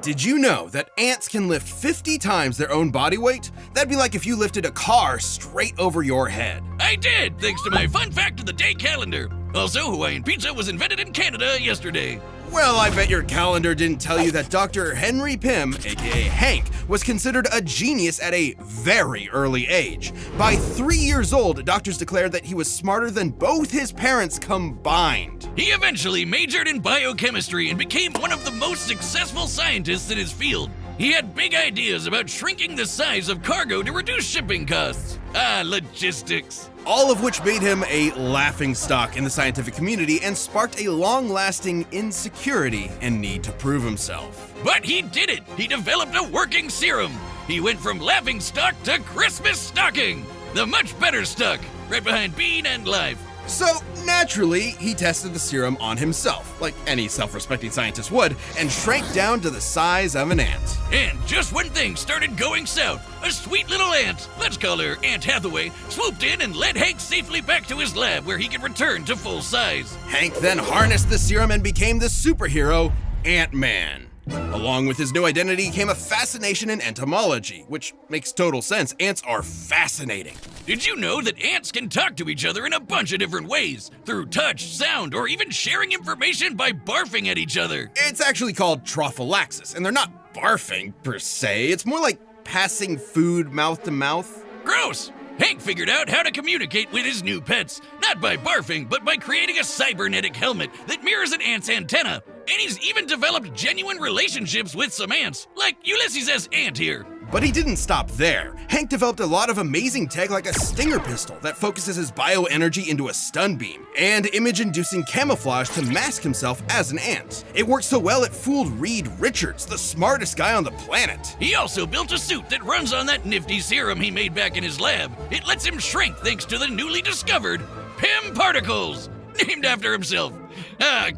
Did you know that ants can lift 50 times their own body weight? That'd be like if you lifted a car straight over your head. I did, thanks to my fun fact of the day calendar. Also, Hawaiian pizza was invented in Canada yesterday. Well, I bet your calendar didn't tell you that Dr. Henry Pym, aka Hank, was considered a genius at a very early age. By 3 years old, doctors declared that he was smarter than both his parents combined. He eventually majored in biochemistry and became one of the most successful scientists in his field. He had big ideas about shrinking the size of cargo to reduce shipping costs. Logistics. All of which made him a laughingstock in the scientific community and sparked a long-lasting insecurity and need to prove himself. But he did it! He developed a working serum! He went from laughingstock to Christmas stocking! The much better stock, right behind Bean and Life. So, naturally, he tested the serum on himself, like any self-respecting scientist would, and shrank down to the size of an ant. And just when things started going south, a sweet little ant, let's call her Aunt Hathaway, swooped in and led Hank safely back to his lab where he could return to full size. Hank then harnessed the serum and became the superhero, Ant-Man. Along with his new identity came a fascination in entomology, which makes total sense. Ants are fascinating. Did you know that ants can talk to each other in a bunch of different ways? Through touch, sound, or even sharing information by barfing at each other. It's actually called trophallaxis, and they're not barfing per se. It's more like passing food mouth to mouth. Gross! Hank figured out how to communicate with his new pets, not by barfing, but by creating a cybernetic helmet that mirrors an ant's antenna. And he's even developed genuine relationships with some ants, like Ulysses S. Ant here. But he didn't stop there. Hank developed a lot of amazing tech like a stinger pistol that focuses his bioenergy into a stun beam, and image-inducing camouflage to mask himself as an ant. It worked so well it fooled Reed Richards, the smartest guy on the planet. He also built a suit that runs on that nifty serum he made back in his lab. It lets him shrink thanks to the newly discovered Pym particles, named after himself.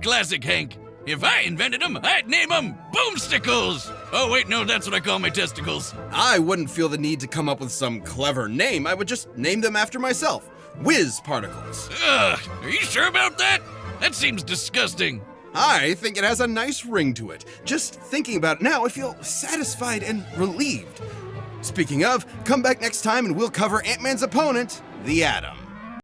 Classic Hank. If I invented them, I'd name them Boomsticles! Oh wait, no, that's what I call my testicles. I wouldn't feel the need to come up with some clever name. I would just name them after myself. Whiz Particles. Are you sure about that? That seems disgusting. I think it has a nice ring to it. Just thinking about it now, I feel satisfied and relieved. Speaking of, come back next time and we'll cover Ant-Man's opponent, the Atom.